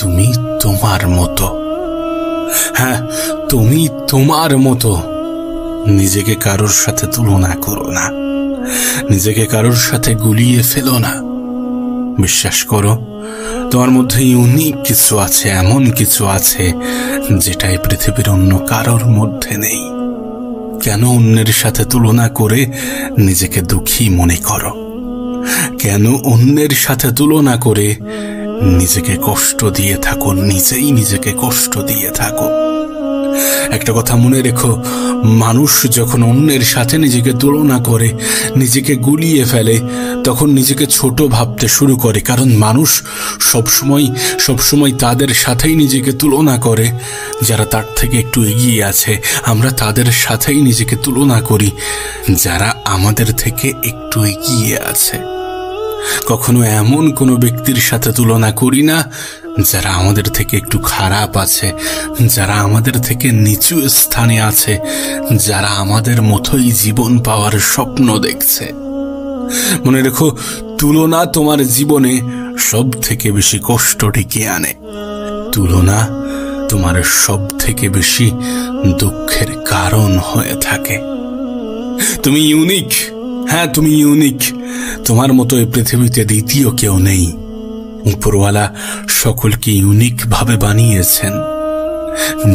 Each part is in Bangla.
তুমি তোমার মতো, হ্যাঁ তুমি তোমার মতো। নিজেকে কারোর সাথে তুলনা করো না, নিজেকে কারোর সাথে গুলিয়ে ফেলো না। বিশ্বাস করো, তোমার মধ্যে ইউনিক কিছু আছে, এমন কিছু আছে যেটা এই পৃথিবীর অন্য কারোর মধ্যে নেই। কেন অন্যের সাথে তুলনা করে নিজেকে দুঃখী মনে করো? কেন অন্যের সাথে তুলনা করে নিজেকে কষ্ট দিয়ে থাকো, নিজেই নিজেকে কষ্ট দিয়ে থাকো? একটা কথা মনে রেখো, মানুষ যখন অন্যের সাথে নিজেকে তুলনা করে, নিজেকে গুলিয়ে ফেলে, তখন নিজেকে ছোট ভাবতে শুরু করে। কারণ মানুষ সবসময় তাদের সাথেই নিজেকে তুলনা করে যারা তার থেকে একটু এগিয়ে আছে। আমরা তাদের সাথেই নিজেকে তুলনা করি যারা আমাদের থেকে একটু এগিয়ে আছে। কখনো এমন কোনো ব্যক্তির সাথে তুলনা করি না যারা আমাদের থেকে একটু খারাপ আছে, যারা আমাদের থেকে নিচু স্থানে আছে, যারা আমাদের মতোই জীবন পাওয়ার স্বপ্ন দেখছে। মনে রেখো, তুলনা তোমার জীবনে সব থেকে বেশি কষ্ট ডেকে আনে। তুলনা তোমার সব থেকে বেশি দুঃখের কারণ হয়ে থাকে। তুমি ইউনিক, হ্যাঁ তুমি ইউনিক। তোমার মতো এই পৃথিবীতে দ্বিতীয় কেউ নেই। উপরওয়ালা সকলকে ইউনিক ভাবে বানিয়েছেন।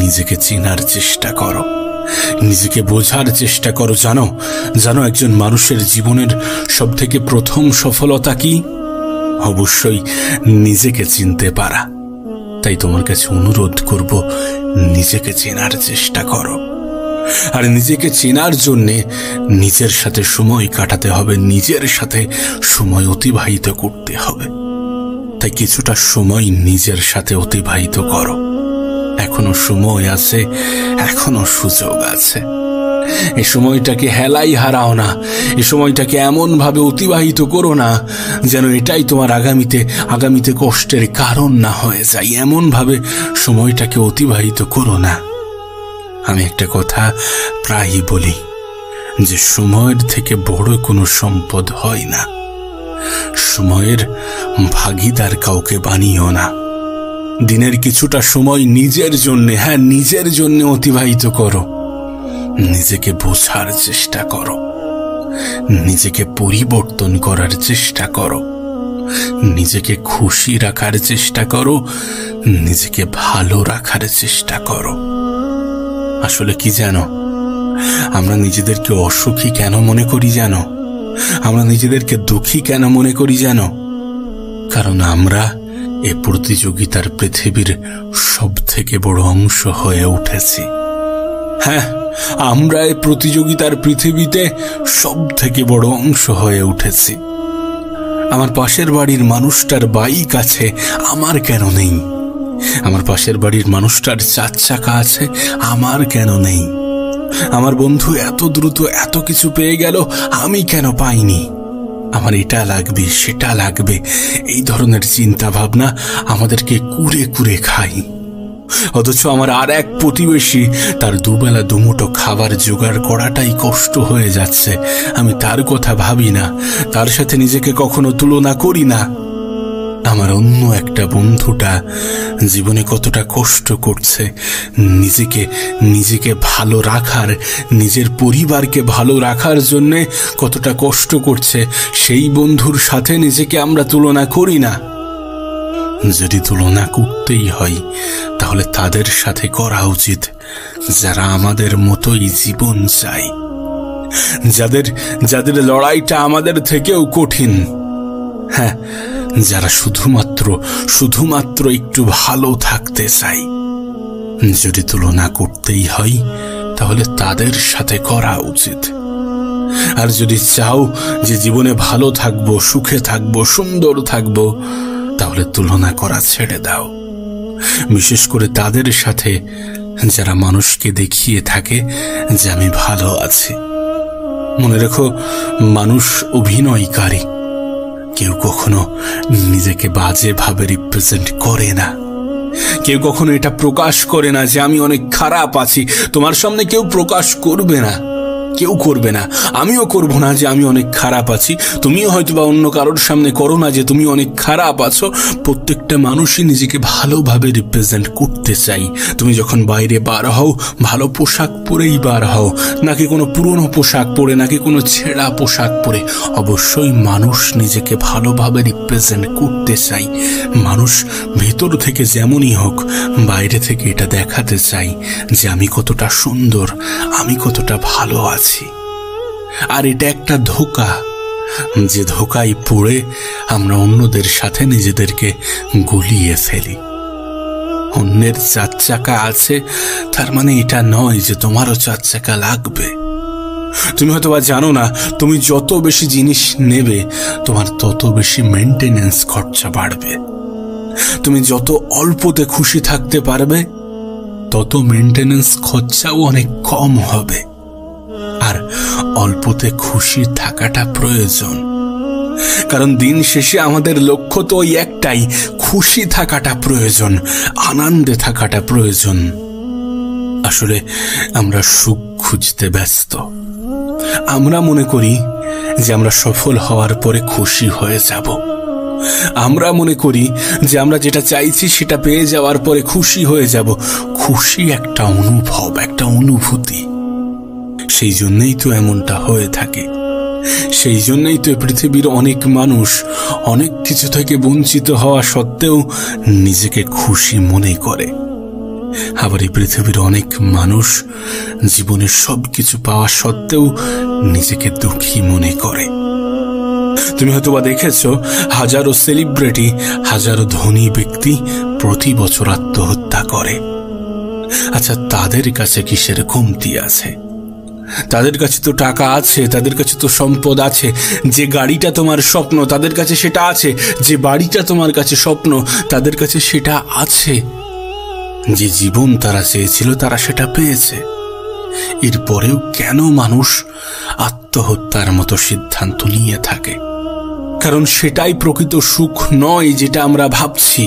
নিজেকে চেনার চেষ্টা করো, নিজেকে বোঝার চেষ্টা করো। জানো একজন মানুষের জীবনের সব থেকে প্রথম সফলতা কি? অবশ্যই নিজেকে চিনতে পারা। তাই তোমার কাছে অনুরোধ করব, নিজেকে চেনার চেষ্টা করো। আর নিজেকে চেনার জন্যে নিজের সাথে সময় কাটাতে হবে, নিজের সাথে সময় অতিবাহিত করতে হবে। তাই কিছুটা সময় নিজের সাথে অতিবাহিত করো। এখনো সময় আছে, এখনো সুযোগ আছে। এই সময়টাকে হেলাই হারাও না। এই সময়টাকে এমন ভাবে অতিবাহিত করো না যেন এটাই তোমার আগামীতে কষ্টের কারণ না হয়ে যায়। এমন ভাবে সময়টাকে অতিবাহিত করো না। আমি একটা কথা প্রায়ই বলি যে সময়ের থেকে বড় কোনো সম্পদ হয় না। সময়ের ভাগীদার কাউকে বানিও না। দিনের কিছুটা সময় নিজের জন্য, হ্যাঁ নিজের জন্য অতিবাহিত করো। নিজেকে বোঝার চেষ্টা করো, নিজেকে পরিবর্তন করার চেষ্টা করো, নিজেকে খুশি রাখার চেষ্টা করো, নিজেকে ভালো রাখার চেষ্টা করো। আসলে কি জানো, আমরা নিজেদেরকে অসুখী কেন মনে করি জানো? আমরা নিজেদেরকে দুঃখী কেন মনে করি জানো? কারণ আমরা এ প্রতিযোগিতার পৃথিবীর সব থেকে বড় অংশ হয়ে উঠেছি। হ্যাঁ, আমরা এই প্রতিযোগিতার পৃথিবীতে সব থেকে বড় অংশ হয়ে উঠেছি। আমার পাশের বাড়ির মানুষটার বাইক আছে, আমার কেন নেই? আমার পাশের বাড়ির মানুষটার 4 চাকা আছে, আমার কেন নেই? আমার বন্ধু এত দ্রুত এত কিছু পেয়ে গেল, আমি কেন পাইনি? আমার এটা লাগবে, সেটা লাগবে, এই ধরনের চিন্তা ভাবনা আমাদেরকে কুরে কুরে খাই। অথচ আমার আর এক প্রতিবেশী, তার দুবেলা দুমুঠো খাবার জোগাড় করাটাই কষ্ট হয়ে যাচ্ছে। আমি তার কথা ভাবি না, তার সাথে নিজেকে কখনো তুলনা করি না। আমার অন্য একটা বন্ধুটা জীবনে কতটা কষ্ট করছে, নিজেকে ভালো রাখার, নিজের পরিবারকে ভালো রাখার জন্যে কতটা কষ্ট করছে, সেই বন্ধুর সাথে নিজেকে আমরা তুলনা করি না। যদি তুলনা করতেই হয় তাহলে তাদের সাথে করা উচিত যারা আমাদের মতোই জীবন চায়, যাদের লড়াইটা আমাদের থেকেও কঠিন। হ্যাঁ, যারা শুধুমাত্র একটু ভালো থাকতে চাই। যদি তুলনা করতেই হয় তাহলে তাদের সাথে করা উচিত। আর যদি চাও যে জীবনে ভালো থাকবো, সুখে থাকবো, সুন্দর থাকবো, তাহলে তুলনা করা ছেড়ে দাও। বিশেষ করে তাদের সাথে যারা মানুষকে দেখিয়ে থাকে যে আমি ভালো আছি। মনে রেখো, মানুষ অভিনয়কারী। কেউ কখনো নিজেকে বাজেভাবে রিপ্রেজেন্ট করে না। কেউ কখনো এটা প্রকাশ করে না যে আমি অনেক খারাপ আছি। তোমার সামনে কেউ প্রকাশ করবে না। কেউ করবে না, আমিও করব না যে আমি অনেক খারাপ আছি। তুমিও হয়তো বা অন্য কারোর সামনে করো না যে তুমি অনেক খারাপ আছো। প্রত্যেকটা মানুষই নিজেকে ভালোভাবে রিপ্রেজেন্ট করতে চাই। তুমি যখন বাইরে বার হও, ভালো পোশাক পরেই বার হও, নাকি কোনো পুরনো পোশাক পরে, নাকি কোনো ছেঁড়া পোশাক পরে। অবশ্যই মানুষ নিজেকে ভালোভাবে রিপ্রেজেন্ট করতে চাই। মানুষ ভেতর থেকে যেমনই হোক, বাইরে থেকে এটা দেখাতে চাই যে আমি কতটা সুন্দর, আমি কতটা ভালো আছি। আর এটা একটা ধোঁকা, যে ধোঁকায় পড়ে আমরা অন্যদের সাথে নিজেদেরকে গুলিয়ে ফেলি। অন্যের 4 চাকা আছে তার মানে এটা নয় যে তোমারও 4 চাকা লাগবে। তুমি হয়তো বা জানো না, তুমি যত বেশি জিনিস নেবে তোমার তত বেশি মেইনটেনেন্স খরচা বাড়বে। তুমি যত অল্পতে খুশি থাকতে পারবে তত মেইনটেনেন্স খরচাও অনেক কম হবে। আর অল্পতে খুশি থাকাটা প্রয়োজন, কারণ দিন শেষে আমাদের লক্ষ্য তো ওই একটাই, খুশি থাকাটা প্রয়োজন, আনন্দে থাকাটা প্রয়োজন। আসলে আমরা সুখ খুঁজতে ব্যস্ত। আমরা মনে করি যে আমরা সফল হওয়ার পরে খুশি হয়ে যাব। আমরা মনে করি যে আমরা যেটা চাইছি সেটা পেয়ে যাওয়ার পরে খুশি হয়ে যাব। খুশি একটা অনুভব, একটা অনুভূতি। সেই জন্যই তো এমনটা হয়ে থাকে। সেই জন্যই তো পৃথিবীর অনেক মানুষ অনেক কিছু থেকে বঞ্চিত হওয়া সত্ত্বেও নিজেকে খুশি মনে করে। আবার এই পৃথিবীর অনেক মানুষ জীবনের সবকিছু পাওয়া সত্ত্বেও নিজেকে দুঃখী মনে করে। তুমি হয়তো বা দেখেছো, হাজারো সেলিব্রিটি, হাজারো ধনী ব্যক্তি প্রতি বছর আত্মহত্যা করে। আচ্ছা, তাদের কাছে কিসের কমতি আছে? তাদের কাছে তো টাকা আছে, তাদের কাছে তো সম্পদ আছে। যে গাড়িটা তোমার স্বপ্ন তাদের কাছে সেটা আছে, যে বাড়িটা তোমার কাছে স্বপ্ন তাদের কাছে সেটা আছে। যে জীবন তারা চেয়েছিল তারা সেটা পেয়েছে। এরপরেও কেন মানুষ আত্মহত্যার মতো সিদ্ধান্ত নিয়ে থাকে? কারণ সেটাই প্রকৃত সুখ নয় যেটা আমরা ভাবছি।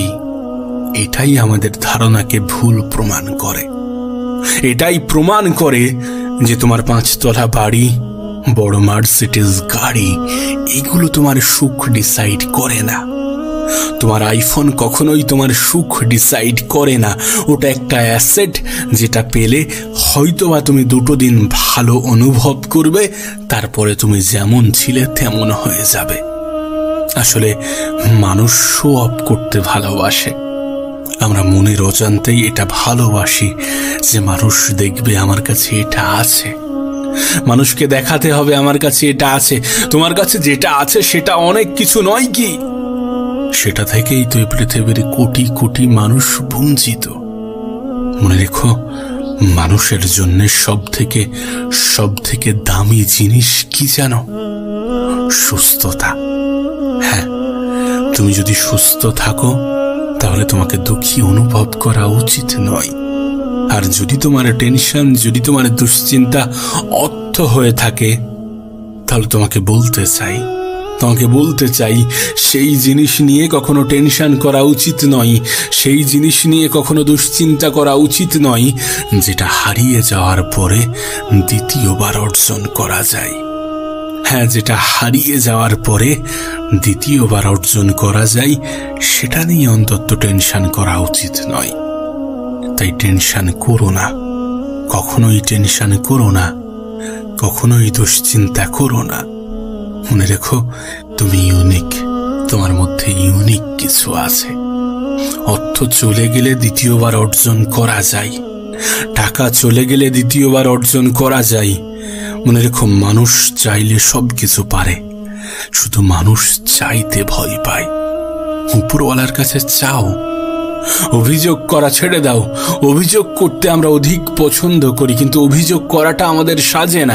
এটাই আমাদের ধারণাকে ভুল প্রমাণ করে। এটাই প্রমাণ করে যে তোমার 5 তলা বাড়ি, বড় মার্সিডিজ গাড়ি, এগুলো তোমার সুখ ডিসাইড করে না। তোমার আইফোন কখনোই তোমার সুখ ডিসাইড করে না। ওটা একটা অ্যাসেট, যেটা পেলে হয়তোবা তুমি 2 দিন ভালো অনুভব করবে, তারপরে তুমি যেমন ছিলে তেমন হয়ে যাবে। আসলে মানুষ শো অফ করতে ভালোবাসে। আমরা মনের অজান্তেই এটা ভালোবাসি যে মানুষ দেখবে আমার কাছে এটা আছে, মানুষকে দেখাতে হবে আমার কাছে এটা আছে। তোমার কাছে যেটা আছে সেটা অনেক কিছু নয় কি? সেটা থেকেই তো পৃথিবীর কোটি কোটি মানুষ বঞ্চিত। মনে রেখো, মানুষের জন্য সব থেকে দামি জিনিস কি জানো? সুস্থতা। হ্যাঁ, তুমি যদি সুস্থ থাকো তাহলে তোমাকে দুঃখী অনুভব করা উচিত নয়। আর যদি তোমার টেনশন, যদি তোমার দুশ্চিন্তা অর্থ হয়ে থাকে, তাহলে তোমাকে বলতে চাই সেই জিনিস নিয়ে কখনো টেনশন করা উচিত নয়, সেই জিনিস নিয়ে কখনো দুশ্চিন্তা করা উচিত নয় যেটা হারিয়ে যাওয়ার পরে দ্বিতীয়বার অর্জন করা যায়। হ্যাঁ, যেটা হারিয়ে যাওয়ার পরে দ্বিতীয়বার অর্জন করা যায়, সেটা নিয়ে অন্তত টেনশন করা উচিত নয়। তাই টেনশন করো না, কখনোই টেনশন করো না, কখনোই দুশ্চিন্তা করো না। মনে রেখো, তুমি ইউনিক, তোমার মধ্যে ইউনিক কিছু আছে। অর্থ চলে গেলে দ্বিতীয়বার অর্জন করা যায়, টাকা চলে গেলে দ্বিতীয়বার অর্জন করা যায়। মনে রেখো, মানুষ চাইলে সবকিছু পারে, শুধু মানুষ চাইতে ভয় পায়। উপরওয়ালার কাছে চাও, অভিযোগ করা ছেড়ে দাও। অভিযোগ করতে আমরা অধিক পছন্দ করি, কিন্তু অভিযোগ করাটা আমাদের সাজে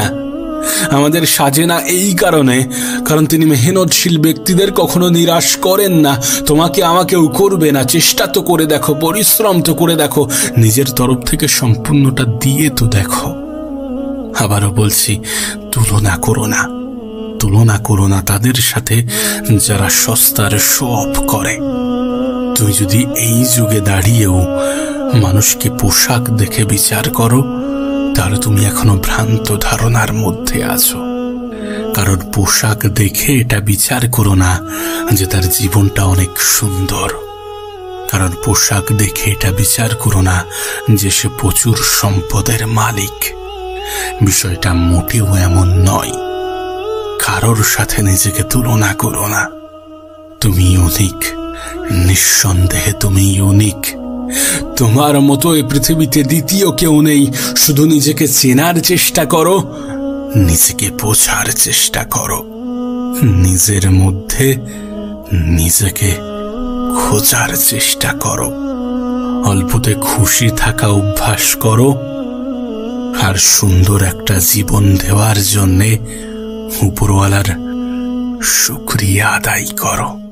না। এই কারণ তিনি মেহনতশীল ব্যক্তিদের কখনো নিরাশ করেন না। তোমাকে আমাকেও করবে না। চেষ্টা তো করে দেখো, পরিশ্রম তো করে দেখো, নিজের তরফ থেকে সম্পূর্ণটা দিয়ে তো দেখো। আবারও বলছি, তুলনা করো না তাদের সাথে যারা সস্তার শো অফ করে। তুমি যদি এই যুগে দাঁড়িয়েও মানুষকে পোশাক দেখে বিচার করো, তাহলে তুমি এখনো ভ্রান্ত ধারণার মধ্যে আছো। কারোর পোশাক দেখে এটা বিচার করো না যে তার জীবনটা অনেক সুন্দর। কারোর পোশাক দেখে এটা বিচার করো না যে সে প্রচুর সম্পদের মালিক। বিষয়টা মোটেও এমন নয়। কারোর সাথে নিজেকে তুলনা করো না। তুমি ইউনিক, নিঃসন্দেহে তুমি ইউনিক। তোমার মতো এই পৃথিবীতে দ্বিতীয় কেউ নেই। শুধু নিজেকে চেনার চেষ্টা করো, নিজেকে বোঝার চেষ্টা করো, নিজের মধ্যে নিজেকে খোঁজার চেষ্টা করো। অল্পতে খুশি থাকা অভ্যাস করো, আর সুন্দর একটা জীবন দেওয়ার জন্যে উপরওয়ালার শুকরিয়া আদায় করো।